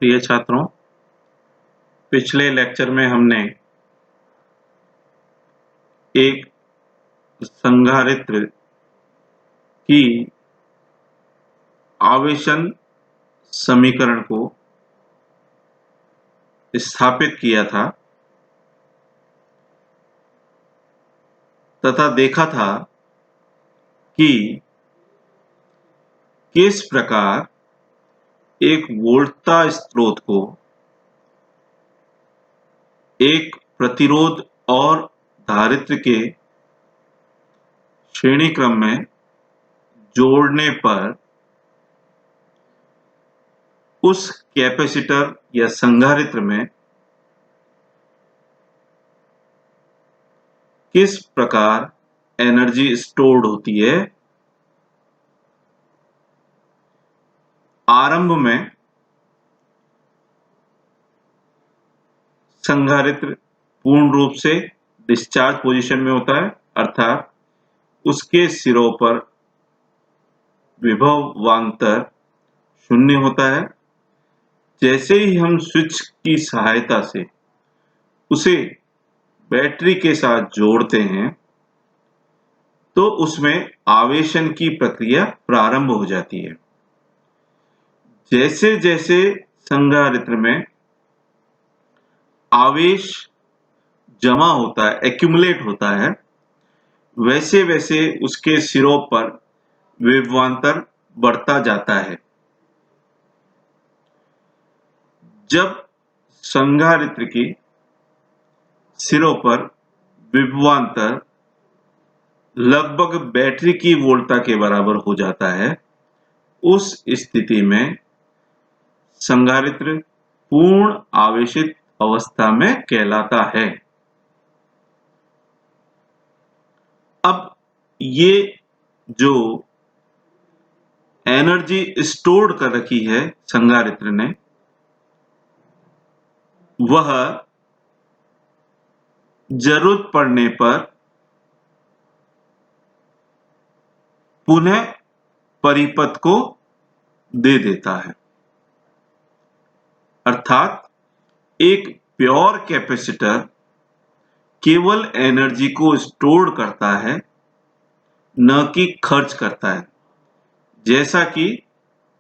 प्रिय छात्रों, पिछले लेक्चर में हमने एक संधारित्र की आवेशन समीकरण को स्थापित किया था तथा देखा था कि किस प्रकार एक वोल्टता स्रोत को एक प्रतिरोध और धारित्र के श्रेणी क्रम में जोड़ने पर उस कैपेसिटर या संधारित्र में किस प्रकार एनर्जी स्टोर्ड होती है। आरंभ में संधारित्र पूर्ण रूप से डिस्चार्ज पोजीशन में होता है, अर्थात उसके सिरों पर विभवांतर शून्य होता है। जैसे ही हम स्विच की सहायता से उसे बैटरी के साथ जोड़ते हैं तो उसमें आवेशन की प्रक्रिया प्रारंभ हो जाती है। जैसे जैसे संधारित्र में आवेश जमा होता है, एक्यूमुलेट होता है, वैसे वैसे उसके सिरों पर विभवांतर बढ़ता जाता है। जब संधारित्र की सिरों पर विभवांतर लगभग बैटरी की वोल्टता के बराबर हो जाता है, उस स्थिति में संधारित्र पूर्ण आवेशित अवस्था में कहलाता है। अब ये जो एनर्जी स्टोर्ड कर रखी है संधारित्र ने, वह जरूरत पड़ने पर पुनः परिपथ को दे देता है। अर्थात एक प्योर कैपेसिटर केवल एनर्जी को स्टोर करता है, न कि खर्च करता है, जैसा कि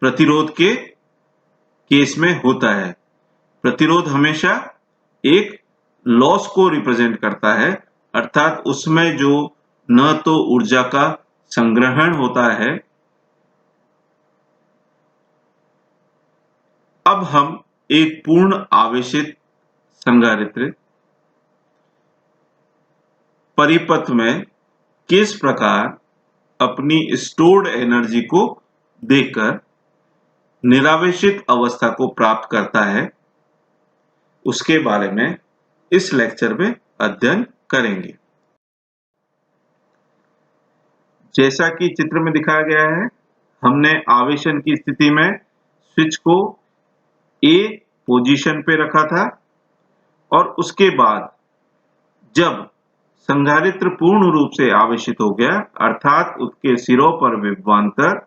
प्रतिरोध के केस में होता है। प्रतिरोध हमेशा एक लॉस को रिप्रेजेंट करता है, अर्थात उसमें जो न तो ऊर्जा का संग्रहण होता है। अब हम एक पूर्ण आवेशित संधारित्र परिपथ में किस प्रकार अपनी स्टोर्ड एनर्जी को देकर निरावेशित अवस्था को प्राप्त करता है, उसके बारे में इस लेक्चर में अध्ययन करेंगे। जैसा कि चित्र में दिखाया गया है, हमने आवेशन की स्थिति में स्विच को ए पोजीशन पे रखा था और उसके बाद जब संधारित्र पूर्ण रूप से आवेशित हो गया, अर्थात उसके सिरों पर विभवांतर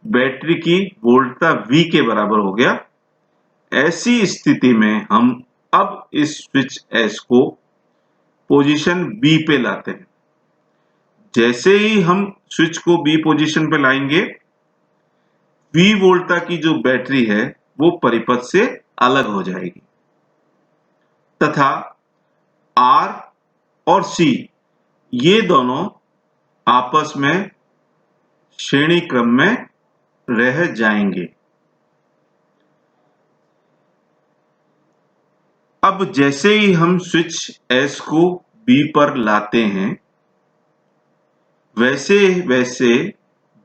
बैटरी की वोल्टता V के बराबर हो गया, ऐसी स्थिति में हम अब इस स्विच S को पोजीशन B पे लाते हैं। जैसे ही हम स्विच को B पोजीशन पे लाएंगे, V वोल्टता की जो बैटरी है वो परिपथ से अलग हो जाएगी तथा R और C ये दोनों आपस में श्रेणी क्रम में रह जाएंगे। अब जैसे ही हम स्विच S को B पर लाते हैं, वैसे वैसे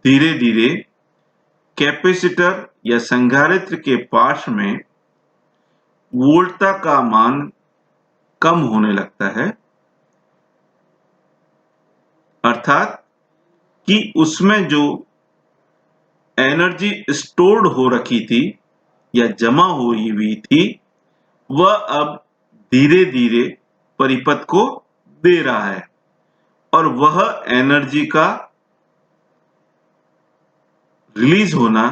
धीरे धीरे कैपेसिटर या संधारित्र के पार्श्व में वोल्टता का मान कम होने लगता है, अर्थात कि उसमें जो एनर्जी स्टोर्ड हो रखी थी या जमा हुई थी, वह अब धीरे धीरे परिपथ को दे रहा है और वह एनर्जी का रिलीज होना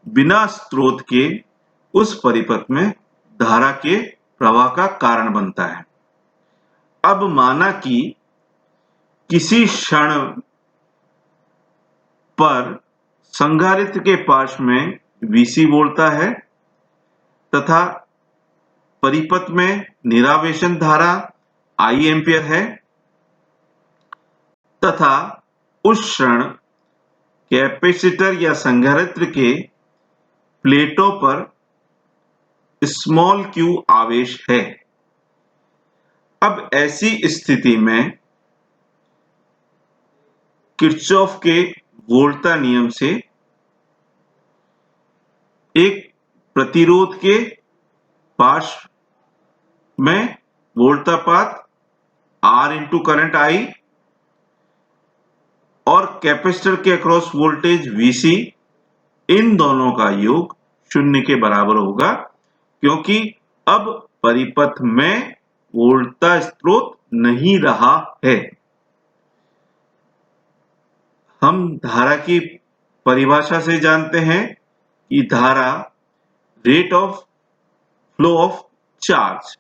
बिना स्रोत के उस परिपथ में धारा के प्रवाह का कारण बनता है। अब माना कि किसी क्षण पर संधारित्र के पार्श्व में Vc बोलता है तथा परिपथ में निरावेशन धारा I एम्पियर है तथा उस क्षण कैपेसिटर या संधारित्र के प्लेटों पर स्मॉल q आवेश है। अब ऐसी स्थिति में किरचॉफ के वोल्टा नियम से एक प्रतिरोध के पार्श्व में वोल्टापात R इंटू करंट I और कैपेसिटर के अक्रॉस वोल्टेज Vc, इन दोनों का योग 0 के बराबर होगा, क्योंकि अब परिपथ में वोल्टा स्रोत नहीं रहा है। हम धारा की परिभाषा से जानते हैं कि धारा rate of flow of charge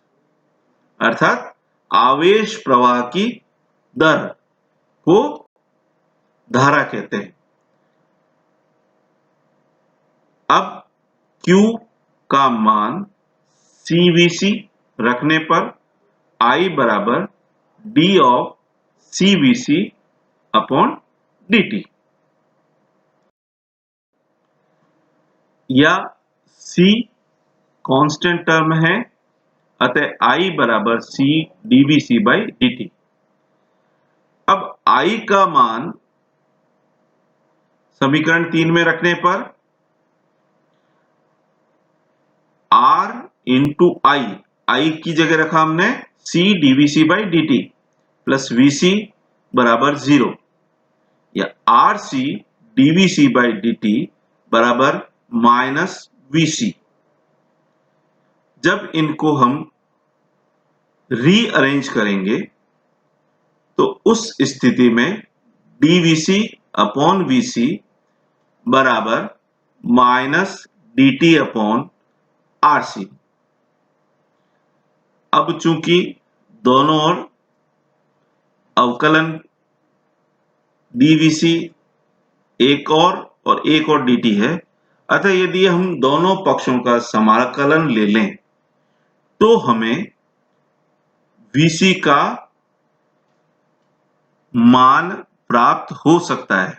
अर्थात आवेश प्रवाह की दर को धारा कहते हैं। अब Q का मान CVc रखने पर I बराबर d of CVc upon dt या C कांस्टेंट टर्म है, अतः I बराबर C dVc बाई dt। अब I का मान समीकरण 3 में रखने पर R इंटू I की जगह रखा हमने C dVc by dt plus Vc बराबर 0 या RC dVc बाई dt बराबर माइनस Vc। जब इनको हम रीअरेंज करेंगे तो उस स्थिति में dVc अपॉन Vc बराबर माइनस dt अपॉन RC। अब चूंकि दोनों ओर अवकलन dVc एक और dt है, अतः यदि हम दोनों पक्षों का समाकलन ले लें तो हमें Vc का मान प्राप्त हो सकता है।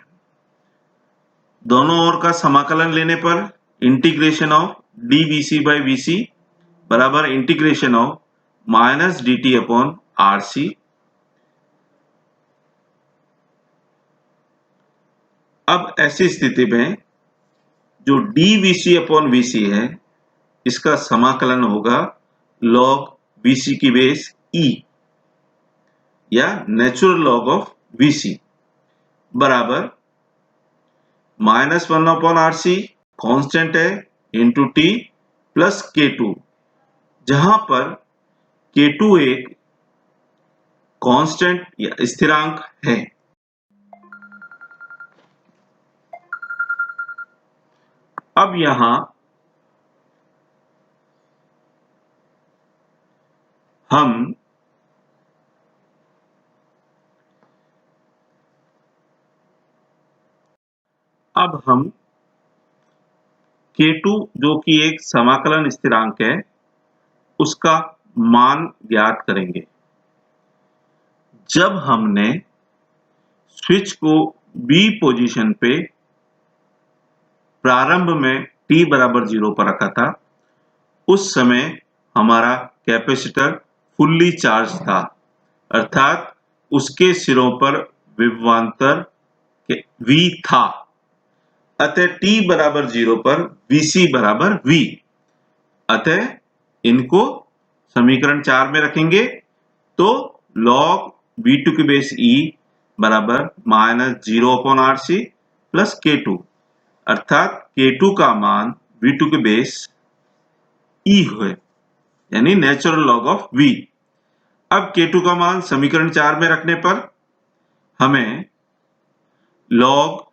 दोनों ओर का समाकलन लेने पर integration of dVc by Vc बराबर integration of minus dt upon RC। अब ऐसी स्थिति में जो dVc अपॉन Vc है इसका समाकलन होगा log Vc की बेस E या नेचुरल लॉग ऑफ Vc बराबर -1 अपॉन RC कांस्टेंट है इंटू T प्लस K2, जहां पर K2 एक कांस्टेंट या स्थिरांक है। अब यहां हम K2 जो कि एक समाकलन स्थिरांक है उसका मान ज्ञात करेंगे। जब हमने स्विच को B पोजीशन पे प्रारंभ में t बराबर 0 पर रखा था, उस समय हमारा कैपेसिटर फुल्ली चार्ज था, अर्थात उसके सिरों पर विभवांतर V था, अतः t बराबर 0 पर Vc बराबर V। अतः इनको समीकरण 4 में रखेंगे तो log V2 की बेस E बराबर -0 अपॉन RC प्लस K2, अर्थात K2 का मान V2 की बेस E हुए, यानी नेचुरल लॉग ऑफ V। अब K2 का मान समीकरण 4 में रखने पर हमें log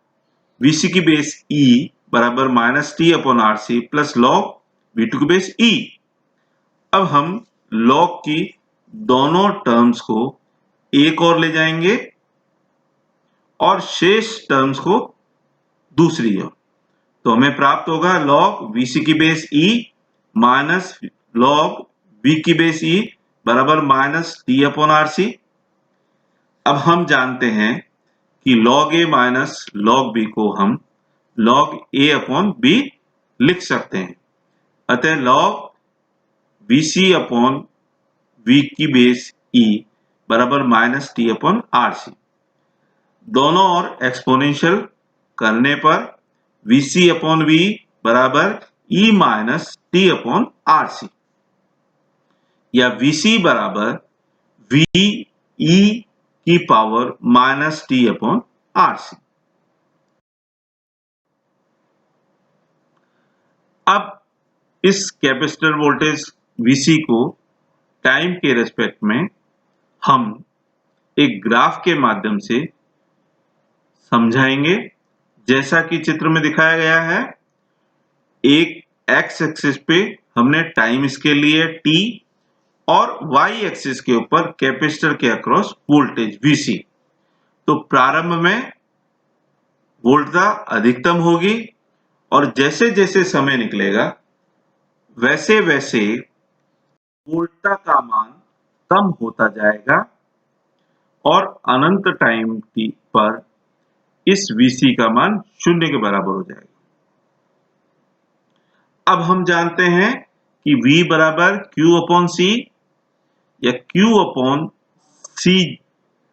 Vc की बेस E बराबर minus T upon R C plus log V2 की बेस E। अब हम लॉग की दोनों टर्म्स को एक और ले जाएंगे और शेष टर्म्स को दूसरी ओर, तो हमें प्राप्त होगा log VC की base E minus log V की बेस E बराबर minus T upon R C. अब हम जानते हैं कि log A minus log B को हम log A अपॉन B लिख सकते हैं। अतः log VC अपॉन V की बेस E बराबर minus T upon R C. दोनों ओर एक्सपोनेंशियल करने पर VC अपॉन V बराबर E minus T upon R C, या VC बराबर V E की power minus T upon R C. अब इस कैपेसिटर वोल्टेज VC को टाइम के रेस्पेक्ट में हम एक ग्राफ के माध्यम से समझाएंगे, जैसा कि चित्र में दिखाया गया है। एक एक्स एक्सिस पे हमने टाइम स्केल लिए t और वाई एक्सिस के ऊपर कैपेसिटर के अक्रॉस वोल्टेज VC। तो प्रारंभ में वोल्टता अधिकतम होगी और जैसे जैसे समय निकलेगा वैसे वैसे वोल्टता का मान कम होता जाएगा और अनंत टाइम t पर इस VC का मान 0 के बराबर हो जाएगा। अब हम जानते हैं कि V बराबर Q अपॉन C या Q अपॉन C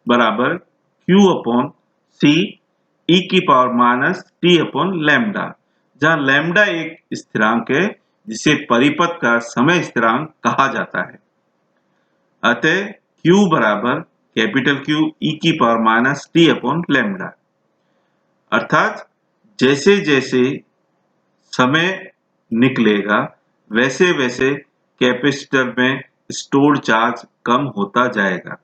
बराबर Q अपॉन C e की power minus t upon lambda, जहां लैम्डा एक स्थिरांक है जिसे परिपथ का समय स्थिरांक कहा जाता है। अतः Q बराबर कैपिटल Q e की power minus t upon lambda, अर्थात जैसे जैसे समय निकलेगा वैसे वैसे कैपेसिटर में स्टोर्ड चार्ज कम होता जाएगा।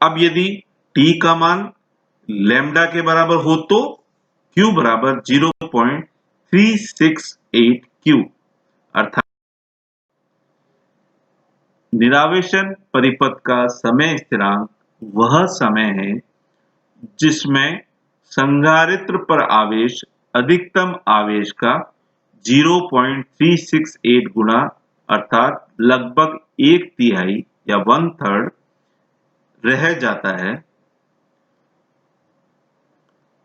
अब यदि t का मान लैम्डा के बराबर हो तो Q बराबर 0.368 Q, अर्थात निरावेशन परिपथ का समय स्थिरांक वह समय है जिसमें संधारित्र पर आवेश अधिकतम आवेश का 0.368 गुना, अर्थात लगभग 1/3 या 1/3 रह जाता है।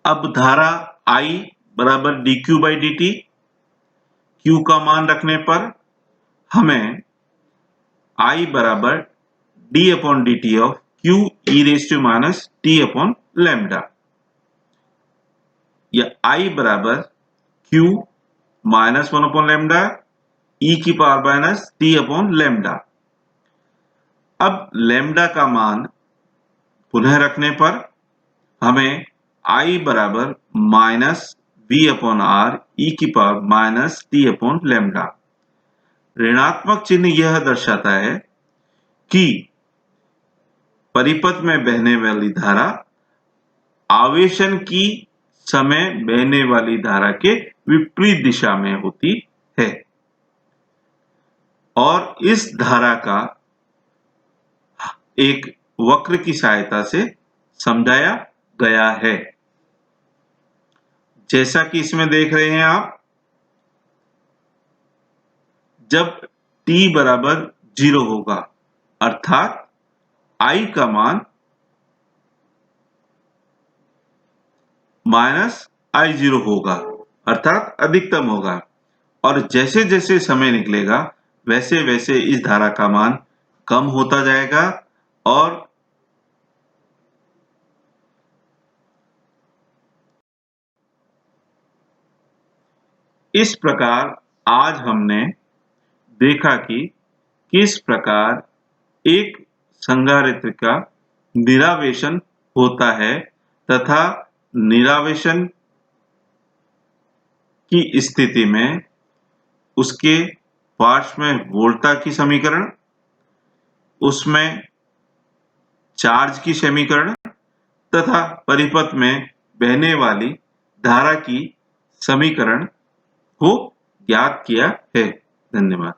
अब धारा I बराबर dq बाई dt, Q का मान रखने पर हमें I बराबर d upon dt of Q e raise to minus t upon lambda, या I बराबर Q minus 1 upon lambda e की power minus t upon lambda. अब लैम्डा का मान पुनः रखने पर हमें I बराबर minus v upon r e की power minus t upon lambda. ऋणात्मक चिन्ह यह दर्शाता है कि परिपथ में बहने वाली धारा आवेशन की समय बहने वाली धारा के विपरीत दिशा में होती है और इस धारा का एक वक्र की सहायता से समझाया गया है, जैसा कि इसमें देख रहे हैं आप। जब t बराबर 0 होगा अर्थात I का मान माइनस I0 होगा, अर्थात अधिकतम होगा, और जैसे जैसे समय निकलेगा वैसे वैसे इस धारा का मान कम होता जाएगा और इस प्रकार आज हमने देखा कि किस प्रकार एक संधारित्र का निरावेशन होता है तथा निरावेशन की स्थिति में उसके पार्श्व में वोल्टता की समीकरण, उसमें चार्ज की समीकरण तथा परिपथ में बहने वाली धारा की समीकरण को ज्ञात किया है। धन्यवाद।